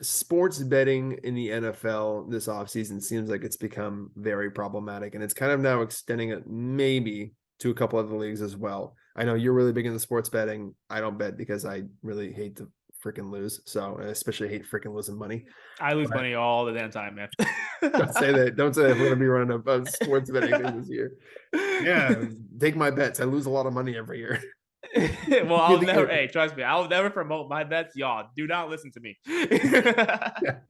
sports betting in the NFL this offseason seems like it's become very problematic, and it's kind of now extending it maybe to a couple other leagues as well. I know you're really big into sports betting. I don't bet because I really hate to freaking lose. So I especially hate freaking losing money. I lose But money all the damn time, man. don't say that. Don't say that. We're going to be running a sports betting thing this year. Yeah, take my bets. I lose a lot of money every year. Well, I'll never. Hey, trust me, I'll never promote my bets. Y'all do not listen to me. Yeah.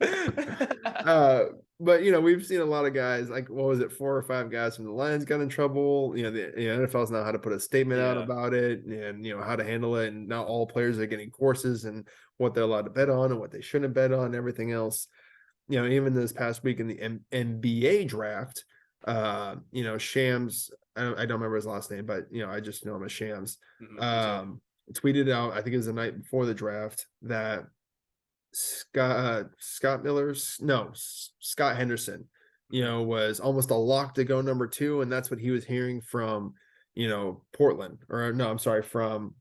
But we've seen a lot of guys, like what was it, 4 or 5 guys from the Lions got in trouble. The NFL's now how to put a statement out Yeah. about it, and how to handle it. And now all players are getting courses and what they're allowed to bet on and what they shouldn't bet on, and everything else. Even this past week in the NBA draft, Shams, I don't remember his last name, but I just know him as Shams. Tweeted out, I think it was the night before the draft, that Scott Henderson, was almost a lock to go number 2, and that's what he was hearing from, Portland, or no, I'm sorry, from,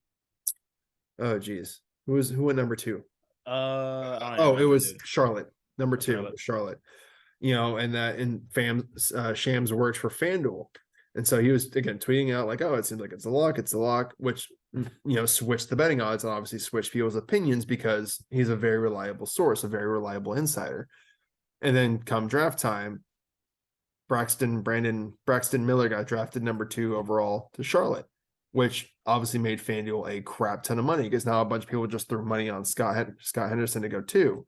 oh geez, who went number 2? I don't Oh, it remember, was dude. Charlotte, number 2, Charlotte. Charlotte. And Shams works for FanDuel. And so he was again tweeting out like, oh, it seems like it's a lock, which switched the betting odds and obviously switched people's opinions because he's a very reliable source, a very reliable insider. And then come draft time, Braxton Miller got drafted number 2 overall to Charlotte, which obviously made FanDuel a crap ton of money because now a bunch of people just threw money on Scott Henderson to go 2.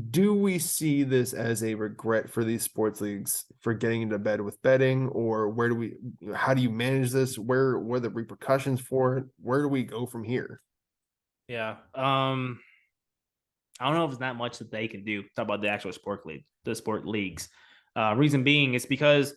Do we see this as a regret for these sports leagues for getting into bed with betting, or how do you manage this? Where are the repercussions for it? Where do we go from here? Yeah. I don't know if there's not much that they can do. Talk about the actual the sport leagues. Reason being is because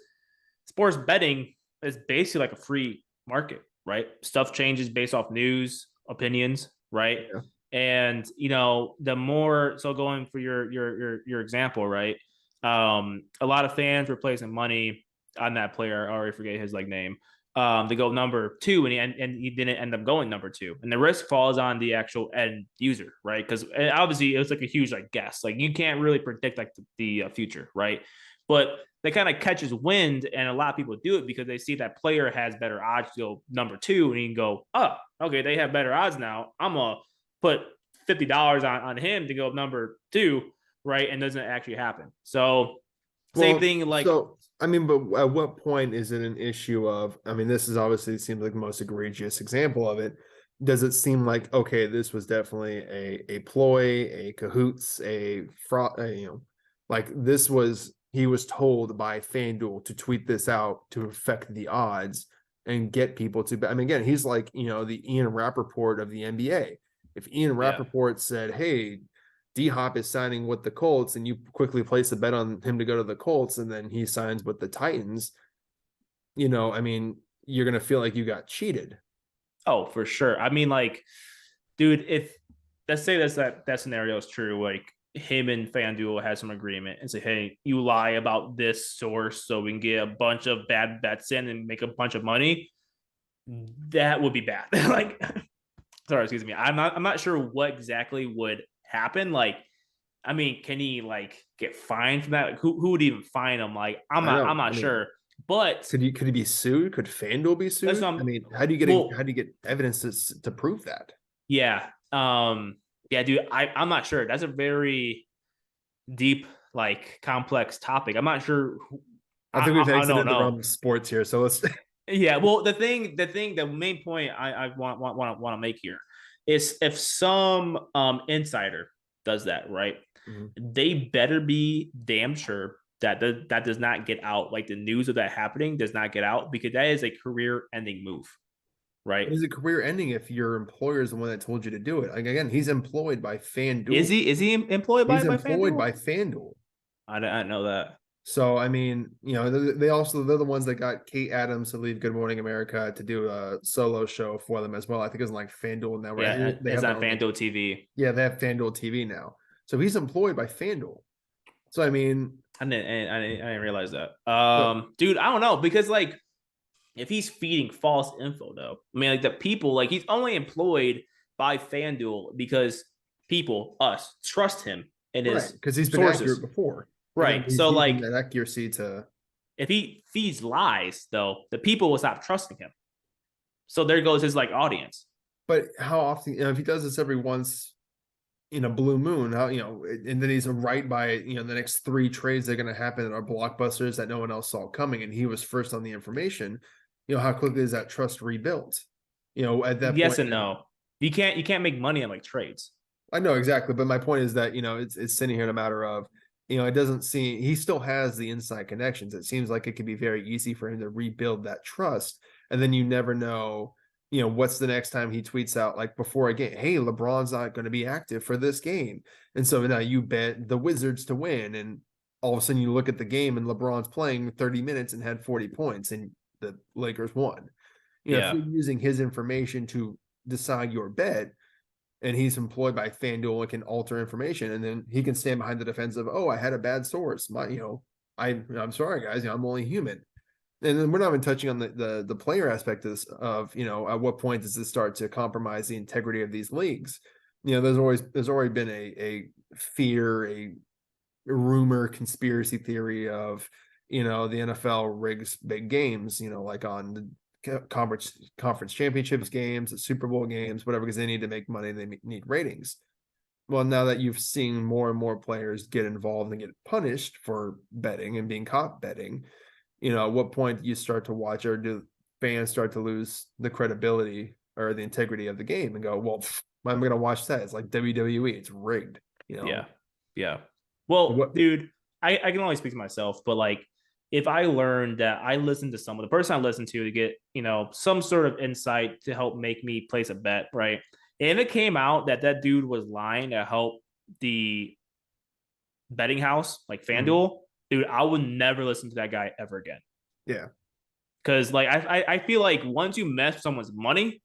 sports betting is basically like a free market, right? Stuff changes based off news, opinions, right? Yeah. And the more so going for your example, right? A lot of fans were placing money on that player. I already forget his name. To go number 2, and he didn't end up going number 2, and the risk falls on the actual end user, right? Because obviously it was like a huge guess, you can't really predict the future, right? But they kind of catches wind, and a lot of people do it because they see that player has better odds to go number 2, and you can go, oh, okay, they have better odds now. I'm gonna put $50 on him to go number 2, right? And doesn't actually happen. So same thing, but at what point is it an issue of, this is obviously seems like the most egregious example of it. Does it seem like, okay, this was definitely a ploy, a cahoots, a fraud, he was told by FanDuel to tweet this out to affect the odds and get people to bet. Again, he's like, the Ian Rappaport of the NBA. If Ian Rappaport said, hey, D-Hop is signing with the Colts, and you quickly place a bet on him to go to the Colts, and then he signs with the Titans, you're going to feel like you got cheated. Oh, for sure. Dude, if let's say that scenario is true, him and FanDuel had some agreement and say, hey, you lie about this source so we can get a bunch of bad bets in and make a bunch of money, that would be bad. Sorry, excuse me. I'm not sure what exactly would happen. Can he get fined from that? Who would even fine him? I'm not sure. But could he be sued? Could FanDuel be sued? How do you get evidence to prove that? Yeah. Yeah, dude, I'm not sure. That's a very deep, complex topic. I'm not sure. I think we've exited the realm of sports here, so let's. Yeah, well, the main point I want to make here is if some insider does that, right? Mm-hmm. They better be damn sure that does not get out. The news of that happening does not get out, because that is a career-ending move, right? Is it career ending if your employer is the one that told you to do it? Again, he's employed by FanDuel. Is he employed by FanDuel? I didn't know that. So they're the ones that got Kate Adams to leave Good Morning America to do a solo show for them as well. I think it was FanDuel Network. Yeah, it's on FanDuel TV. Yeah, they have FanDuel TV now. So he's employed by FanDuel. So I didn't realize that. Dude, I don't know, because if he's feeding false info though, the people, he's only employed by FanDuel because people, us, trust him and Right, his because he's been accurate sources. before. Again, Right. he's So using like that accuracy to. if he feeds lies, though, the people will stop trusting him. So there goes his like audience. But how often, if he does this every once in a blue moon, how, and then he's right by, the next three trades that are going to happen that are blockbusters that no one else saw coming, and he was first on the information. How quickly is that trust rebuilt? At that Yes point, and no. You can't make money on like trades. I know exactly, but my point is that it's sitting here in a matter of it doesn't seem he still has the inside connections. It seems like it could be very easy for him to rebuild that trust, and then you never know what's the next time he tweets out like before a game, hey, LeBron's not going to be active for this game, and so now you bet the Wizards to win, and all of a sudden you look at the game and LeBron's playing 30 minutes and had 40 points, and the Lakers won. If Yeah. you're using his information to decide your bet, and he's employed by FanDuel and can alter information, and then he can stand behind the defense of, oh, I had a bad source. I'm sorry, guys. I'm only human. And then we're not even touching on the player aspect of this, at what point does this start to compromise the integrity of these leagues? There's already been a fear, a rumor, conspiracy theory of the NFL rigs big games, like on the conference championships games, the Super Bowl games, whatever, because they need to make money, they need ratings. Well, now that you've seen more and more players get involved and get punished for betting and being caught betting, at what point do you start to watch, or do fans start to lose the credibility or the integrity of the game and go, well, I'm going to watch that. It's like WWE, it's rigged. Yeah. Yeah. Well, What? dude, I can only speak to myself, but like if I learned that I listened to someone, the person I listened to get, some sort of insight to help make me place a bet, right? And it came out that that dude was lying to help the betting house, like FanDuel, dude, I would never listen to that guy ever again. Yeah. Because like I feel like once you mess with someone's money,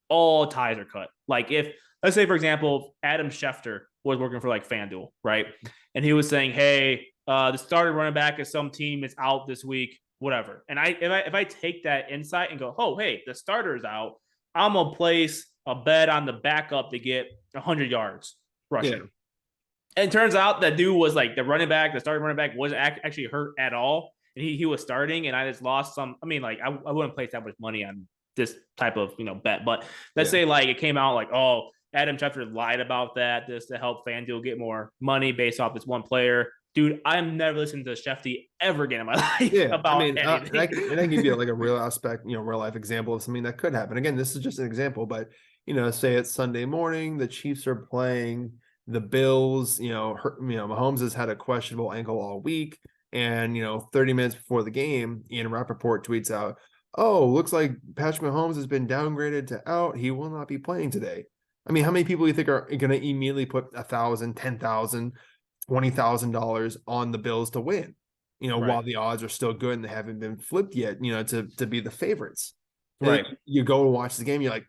all ties are cut. Like if let's say for example, Adam Schefter was working for like FanDuel, right? And he was saying, hey, the starting running back of some team is out this week, whatever. And if I take that insight and go, oh, hey, the starter is out, I'm gonna place a bet on the backup to get 100 yards rushing. Yeah. And it turns out that dude was like the running back, the starting running back wasn't actually hurt at all. And he was starting, and I just lost some. I mean, like, I wouldn't place that much money on this type of, bet. But let's say, like, it came out like, oh, Adam Schefter lied about that just to help FanDuel get more money based off this one player. Dude, I'm never listening to Shefty ever again in my life about anything. And I give you like a real aspect, real life example of something that could happen. Again, this is just an example, but say it's Sunday morning, the Chiefs are playing the Bills. Mahomes has had a questionable ankle all week, and 30 minutes before the game, Ian Rappaport tweets out, "Oh, looks like Patrick Mahomes has been downgraded to out. He will not be playing today." I mean, how many people do you think are going to immediately put $1,000, $10,000, $20,000 on the Bills to win? Right. While the odds are still good and they haven't been flipped yet, to be the favorites. Right. You go and watch the game, you're like,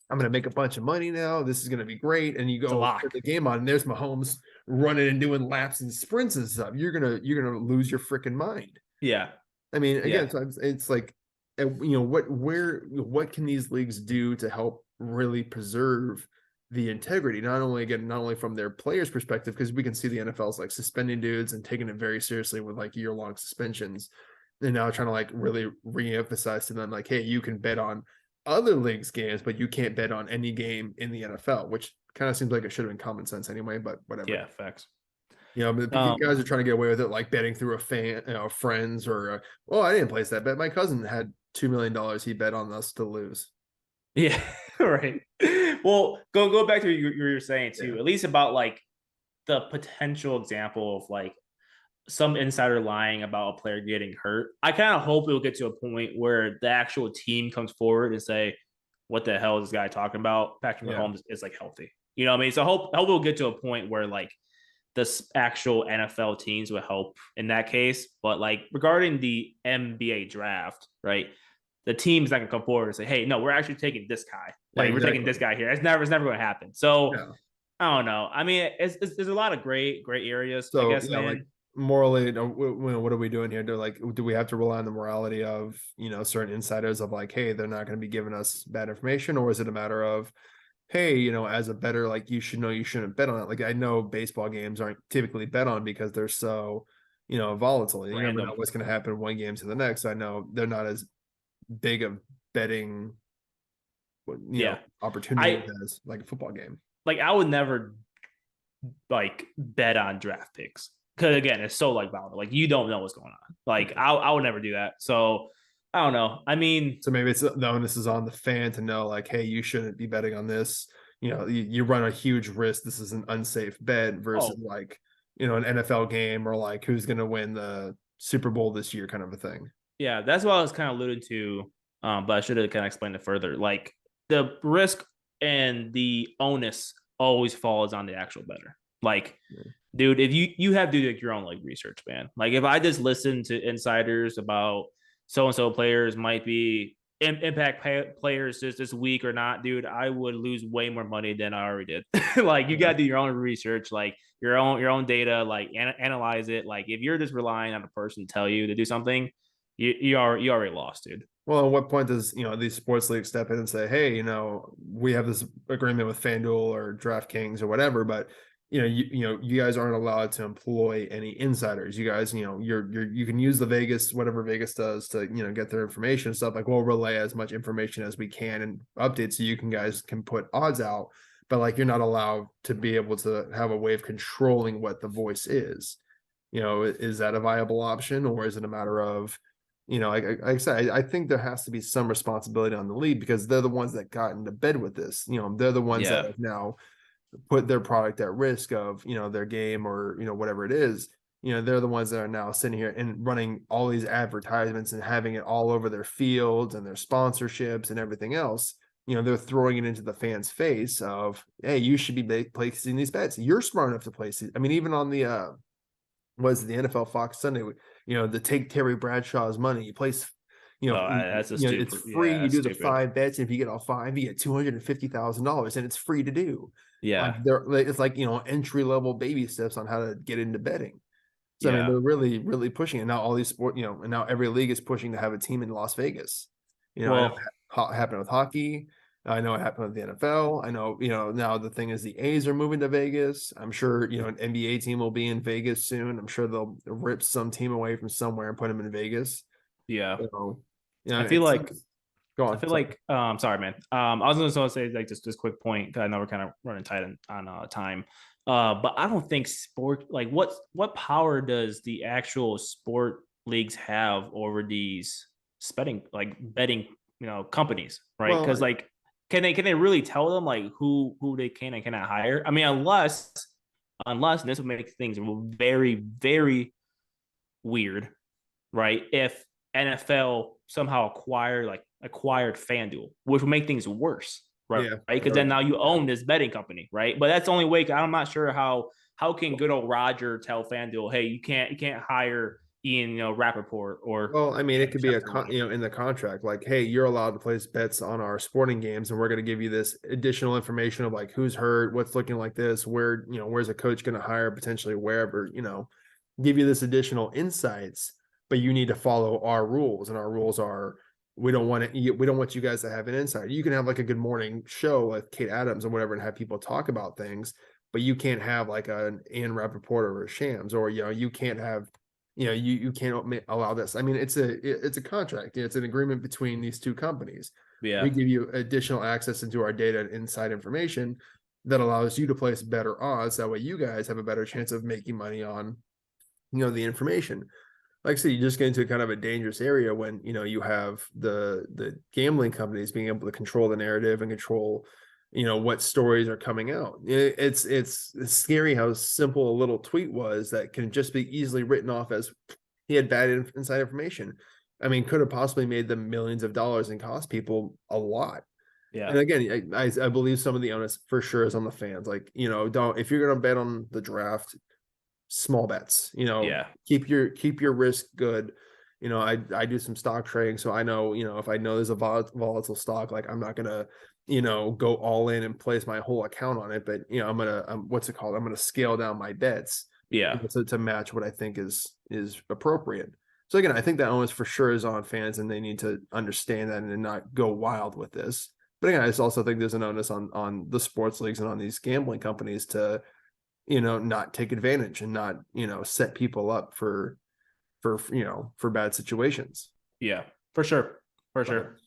I'm going to make a bunch of money now. This is going to be great. And you go put the game on, and there's Mahomes running and doing laps and sprints and stuff. You're gonna lose your freaking mind. Yeah. I mean, again, so it's like, what can these leagues do to help really preserve the integrity, not only from their players' perspective, because we can see the NFL's like suspending dudes and taking it very seriously with like year-long suspensions, and now trying to like really re-emphasize to them like, hey, you can bet on other leagues games, but you can't bet on any game in the NFL, which kind of seems like it should have been common sense anyway, but whatever. Yeah, facts. But guys are trying to get away with it, like betting through a fan, friends, or I didn't place that bet. My cousin had $2 million he bet on us to lose. Yeah, right. Well, go back to what you were saying too, at least about like the potential example of like some insider lying about a player getting hurt. I kind of hope it will get to a point where the actual team comes forward and say, what the hell is this guy talking about? Patrick Mahomes is like healthy. You know what I mean? So I hope we'll get to a point where like the actual NFL teams will help in that case. But like regarding the NBA draft, right? The team's not gonna come forward and say, "Hey, no, we're actually taking this guy. Like we're taking this guy here." It's never going to happen. So I don't know. I mean, there's a lot of gray areas. So, I guess, man. Like morally, what are we doing here? Do we have to rely on the morality of certain insiders of like, hey, they're not going to be giving us bad information, or is it a matter of, hey, as a better, like you should know you shouldn't bet on it. Like I know baseball games aren't typically bet on because they're so, volatile. You never know Random. what's going to happen one game to the next. So I know they're not as big of betting, Yeah. opportunities I as like a football game. like I would never like bet on draft picks because again, it's so like volatile. Like you don't know what's going on. Like I would never do that. So I don't know. I mean, So maybe it's the onus is on the fan to know, like, hey, you shouldn't be betting on this. You run a huge risk. This is an unsafe bet versus oh like, an NFL game or like who's going to win the Super Bowl this year kind of a thing. yeah, that's what I was kind of alluding to. But I should have kind of explained it further. Like the risk and the onus always falls on the actual bettor. Like, Yeah. dude, if you have to do like your own like research, man. Like if I just listen to insiders about so and so players might be impact players just this week or not, dude, I would lose way more money than I already did. Like you got to do your own research, like your own data, like analyze it. Like if you're just relying on a person to tell you to do something, you already lost, dude. Well, at what point does these sports leagues step in and say, "Hey, we have this agreement with FanDuel or DraftKings or whatever, but you guys aren't allowed to employ any insiders. You guys, you can use the Vegas whatever Vegas does to get their information and stuff. Like we'll relay as much information as we can and updates so you guys can put odds out, but like you're not allowed to be able to have a way of controlling what the voice is. Is that a viable option or is it a matter of like I said, I think there has to be some responsibility on the league because they're the ones that got into bed with this. They're the ones that Yeah. have now put their product at risk of, their game or, whatever it is. They're the ones that are now sitting here and running all these advertisements and having it all over their fields and their sponsorships and everything else. They're throwing it into the fans' face of, hey, you should be placing these bets. You're smart enough to place these. I mean, even on the was the NFL Fox Sunday, the take Terry Bradshaw's money. You place, Oh, that's a it's stupid. free. Yeah, You that's do the stupid. 5 bets, and if you get all five, you get $250,000, and it's free to do. Like Yeah. it's like entry level baby steps on how to get into betting. So I mean, Yeah. they're really, really pushing it now. All these sport, and now every league is pushing to have a team in Las Vegas. I know Well, it happened with hockey. I know it happened with the NFL. I know, now the thing is the A's are moving to Vegas. I'm sure, an NBA team will be in Vegas soon. I'm sure they'll rip some team away from somewhere and put them in Vegas. yeah. So, I feel it like seems, go I on. feel Sorry. like sorry, man. I was gonna say like just this quick point because I know we're kind of running tight on time. But I don't think sport like what power does the actual sport leagues have over these betting companies, right? Well, Because like can they really tell them like who they can and cannot hire? I mean, unless and this would make things very very weird, right? If NFL somehow acquired FanDuel, which would make things worse, right? yeah. Because then now you own this betting company, right? But that's the only way. I'm not sure how can good old Roger tell FanDuel, hey, you can't hire Ian, Rappaport or Well, I mean, it could be Schefter or whatever. in the contract, like, hey, you're allowed to place bets on our sporting games, and we're going to give you this additional information of like who's hurt, what's looking like this, where where's a coach going to hire potentially wherever, give you this additional insights, but you need to follow our rules, and our rules are we don't want you guys to have an insight. You can have like a good morning show with Kate Adams or whatever, and have people talk about things, but you can't have like an Ian Rappaport or a Shams, or you can't have you can't allow this. I mean, it's a contract. It's an agreement between these two companies. We Yeah, give you additional access into our data and inside information that allows you to place better odds. That way, you guys have a better chance of making money on the information. Like I said, you just get into kind of a dangerous area when you have the gambling companies being able to control the narrative and control what stories are coming out. It's scary how simple a little tweet was that can just be easily written off as he had bad inside information. I mean, could have possibly made them millions of dollars and cost people a lot. yeah, And again, I believe some of the onus for sure is on the fans. Like, don't, if you're going to bet on the draft, small bets, yeah, keep your risk good. I do some stock trading, so I know, if I know there's a volatile stock, like I'm not gonna go all in and place my whole account on it, but what's it called, I'm gonna scale down my bets yeah. to match what I think is appropriate. So again, I think that onus for sure is on fans, and they need to understand that and not go wild with this. But again, I just also think there's an onus on the sports leagues and on these gambling companies to, not take advantage and not, set people up for bad situations. Yeah, for sure. For sure.